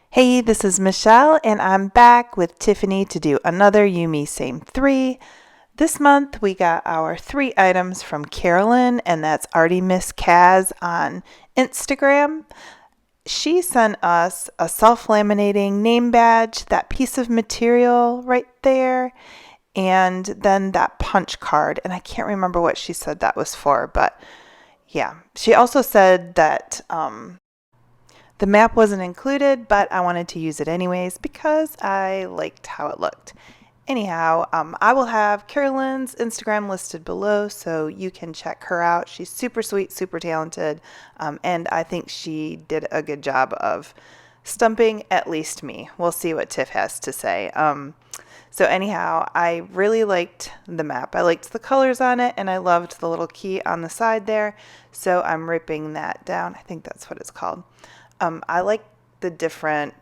Hey, this is Michelle, and I'm back with Tiffany to do another You Me Same 3. This month we got our 3 items from Carolyn, and that's Artie Miss Kaz on Instagram. She sent us a self-laminating name badge, that piece of material right there, and then that punch card. And I can't remember what she said that was for, but yeah. She also said that the map wasn't included, but I wanted to use it anyways because I liked how it looked. Anyhow, I will have Carolyn's Instagram listed below so you can check her out. She's super sweet, super talented, and I think she did a good job of stumping at least me. We'll see what Tiff has to say. So anyhow, I really liked the map. I liked the colors on it, and I loved the little key on the side there. So I'm ripping that down. I think that's what it's called. I like the different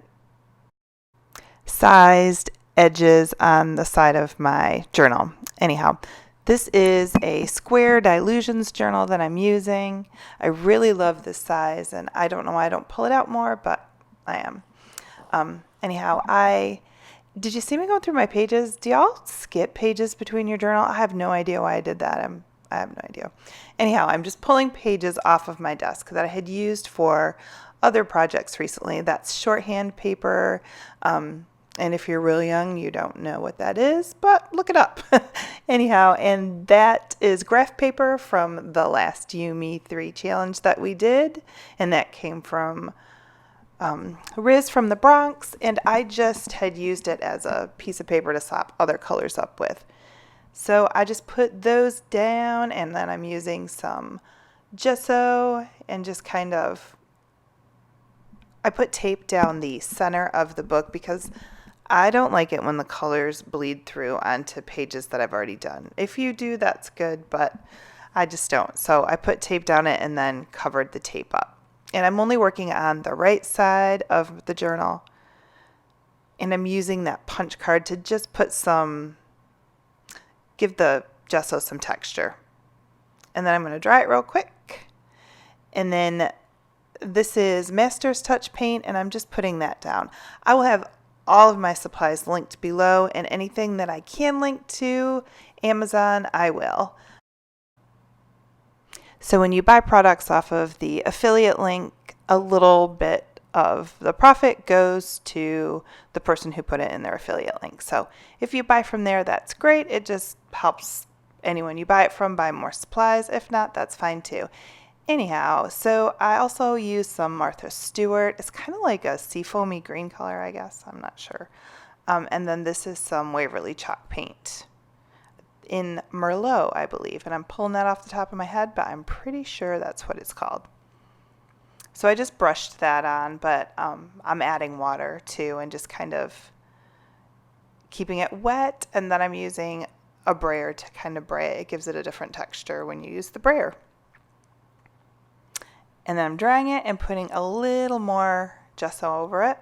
sized edges on the side of my journal. Anyhow, this is a square Dilutions journal that I'm using. I really love this size, and I don't know why I don't pull it out more, but I am. Anyhow, did you see me going through my pages? Do y'all skip pages between your journal? I have no idea why I did that. I have no idea. Anyhow, I'm just pulling pages off of my desk that I had used for other projects recently. That's shorthand paper. And if you're real young, you don't know what that is, but look it up. Anyhow, and that is graph paper from the last You Me 3 challenge that we did. And that came from Riz from the Bronx. And I just had used it as a piece of paper to sop other colors up with. So I just put those down, and then I'm using some gesso and just kind of, I put tape down the center of the book because I don't like it when the colors bleed through onto pages that I've already done. If you do, that's good, but I just don't. So I put tape down it and then covered the tape up. And I'm only working on the right side of the journal. And I'm using that punch card to just put give the gesso some texture. And then I'm going to dry it real quick. And then this is Master's Touch paint, and I'm just putting that down. I will have all of my supplies linked below, and anything that I can link to Amazon, I will. So when you buy products off of the affiliate link, a little bit of the profit goes to the person who put it in their affiliate link. So if you buy from there, that's great. It just helps anyone you buy it from buy more supplies. If not, that's fine too. Anyhow, so I also use some Martha Stewart. It's kind of like a seafoamy green color, I guess. I'm not sure. And then this is some Waverly chalk paint in Merlot, I believe. And I'm pulling that off the top of my head, but I'm pretty sure that's what it's called. So I just brushed that on, but I'm adding water too and just kind of keeping it wet. And then I'm using a brayer to kind of bray. It gives it a different texture when you use the brayer. And then I'm drying it and putting a little more gesso over it.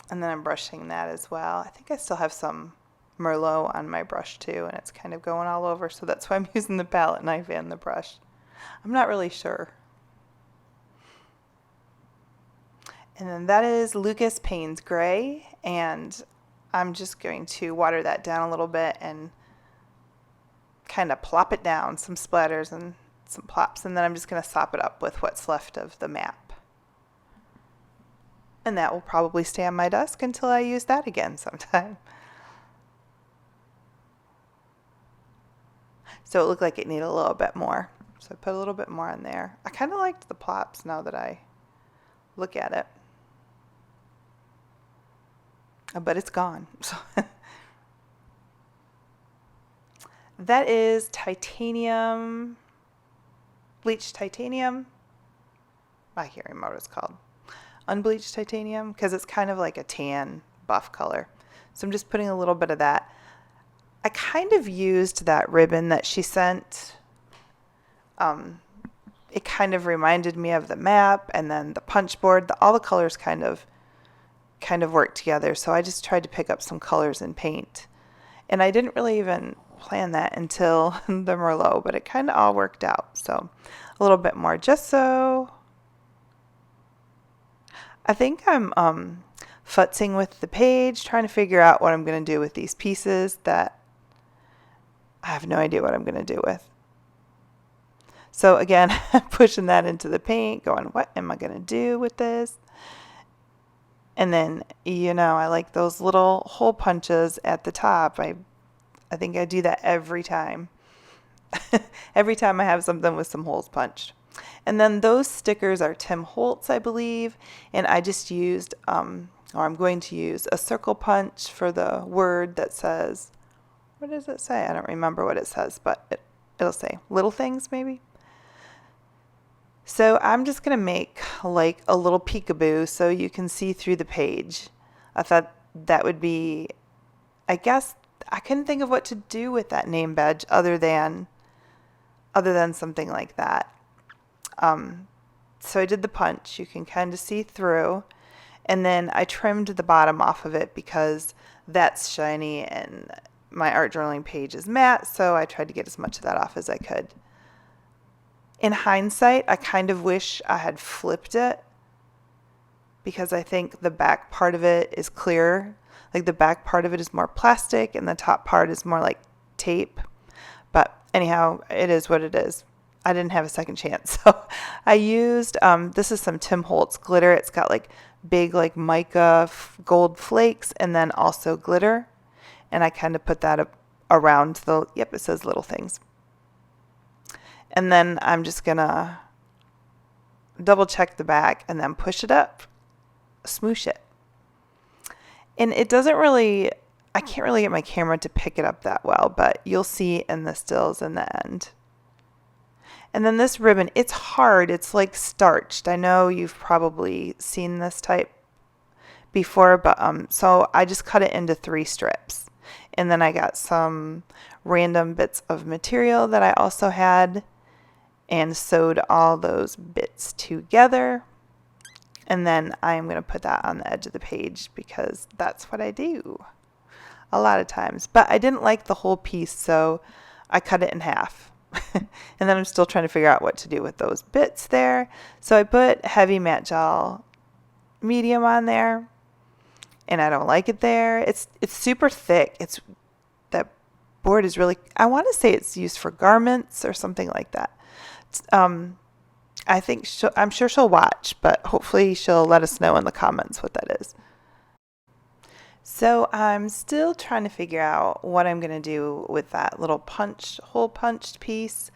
And then I'm brushing that as well. I think I still have some Merlot on my brush too, and it's kind of going all over, so that's why I'm using the palette knife and the brush. I'm not really sure. And then that is Lukas Payne's Gray, and I'm just going to water that down a little bit and kind of plop it down, some splatters and some plops, and then I'm just going to sop it up with what's left of the map. And that will probably stay on my desk until I use that again sometime. So it looked like it needed a little bit more. So I put a little bit more on there. I kind of liked the plops now that I look at it. But it's gone. So that is titanium, bleached titanium. I can't remember what it's called. Unbleached titanium, because it's kind of like a tan buff color. So I'm just putting a little bit of that. I kind of used that ribbon that she sent. It kind of reminded me of the map, and then the punch board. All the colors kind of work together. So I just tried to pick up some colors and paint. And I didn't really even plan that until the Merlot, but it kind of all worked out. So a little bit more gesso. I think I'm futzing with the page, trying to figure out what I'm going to do with these pieces that I have no idea what I'm going to do with. So again, pushing that into the paint, going, what am I going to do with this? And then, you know, I like those little hole punches at the top. I think I do that every time. Every time I have something with some holes punched. And then those stickers are Tim Holtz, I believe. And I just used, or I'm going to use a circle punch for the word that says, what does it say? I don't remember what it says, but it'll say little things maybe. So I'm just going to make like a little peekaboo so you can see through the page. I thought that would be, I guess I couldn't think of what to do with that name badge other than something like that. So I did the punch. You can kind of see through. And then I trimmed the bottom off of it because that's shiny and my art journaling page is matte. So I tried to get as much of that off as I could. In hindsight, I kind of wish I had flipped it because I think the back part of it is clear. Like the back part of it is more plastic and the top part is more like tape. But anyhow, it is what it is. I didn't have a second chance. So I used, this is some Tim Holtz glitter. It's got like big like mica gold flakes and then also glitter. And I kind of put that up around the, yep, it says little things. And then I'm just going to double check the back and then push it up, smoosh it. And it doesn't really, I can't really get my camera to pick it up that well, but you'll see in the stills in the end. And then this ribbon, it's hard. It's like starched. I know you've probably seen this type before, but so I just cut it into 3 strips. And then I got some random bits of material that I also had and sewed all those bits together. And then I'm going to put that on the edge of the page because that's what I do a lot of times. But I didn't like the whole piece, so I cut it in half. And then I'm still trying to figure out what to do with those bits there. So I put heavy matte gel medium on there, and I don't like it there. It's super thick. That board is really, I want to say it's used for garments or something like that. I think I'm sure she'll watch, but hopefully she'll let us know in the comments what that is. So I'm still trying to figure out what I'm going to do with that little hole punched piece.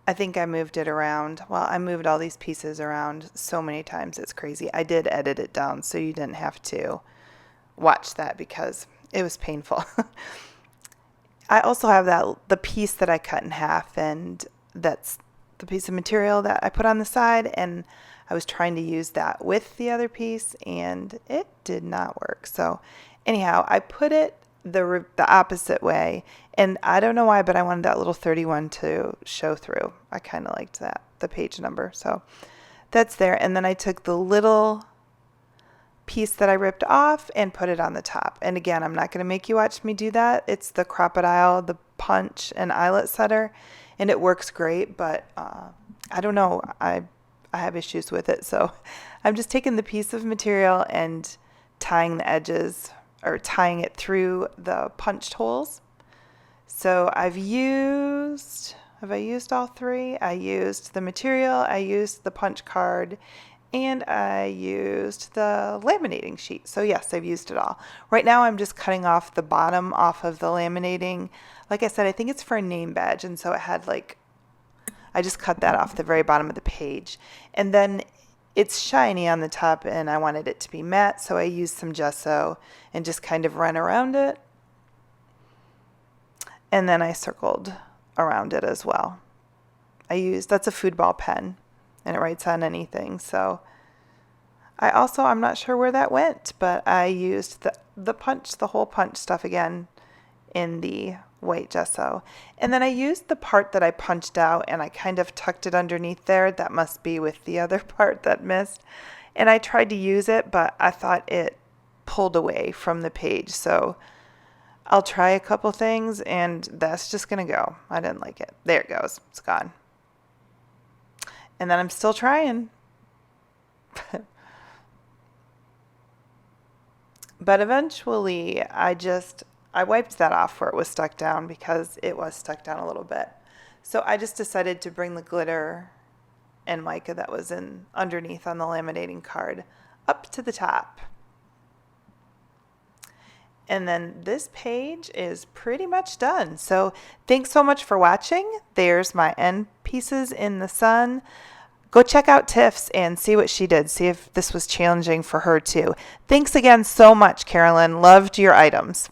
I think I moved it around. Well, I moved all these pieces around so many times. It's crazy. I did edit it down so you didn't have to watch that because it was painful. I also have the piece that I cut in half, and that's the piece of material that I put on the side, and I was trying to use that with the other piece and it did not work. So anyhow, I put it the opposite way, and I don't know why, but I wanted that little 31 to show through. I kind of liked that, the page number. So that's there. And then I took the little piece that I ripped off and put it on the top. And again, I'm not going to make you watch me do that. It's the Crocodile, the punch and eyelet setter, and it works great, but I don't know. I have issues with it. So I'm just taking the piece of material and tying the edges, or tying it through the punched holes. So have I used all 3? I used the material, I used the punch card, and I used the laminating sheet. So yes, I've used it all. Right now I'm just cutting off the bottom off of the laminating. Like I said, I think it's for a name badge, and so it had like, I just cut that off the very bottom of the page. And then it's shiny on the top, and I wanted it to be matte, so I used some gesso and just kind of ran around it. And then I circled around it as well. That's a food ball pen, and it writes on anything. So I'm not sure where that went, but I used the hole punch stuff again in the white gesso. And then I used the part that I punched out and I kind of tucked it underneath there. That must be with the other part that missed. And I tried to use it, but I thought it pulled away from the page. So I'll try a couple things and that's just going to go. I didn't like it. There it goes. It's gone. And then I'm still trying. But eventually I wiped that off where it was stuck down because it was stuck down a little bit. So I just decided to bring the glitter and mica that was in underneath on the laminating card up to the top. And then this page is pretty much done. So thanks so much for watching. There's my end pieces in the sun. Go check out Tiff's and see what she did. See if this was challenging for her too. Thanks again so much, Carolyn. Loved your items.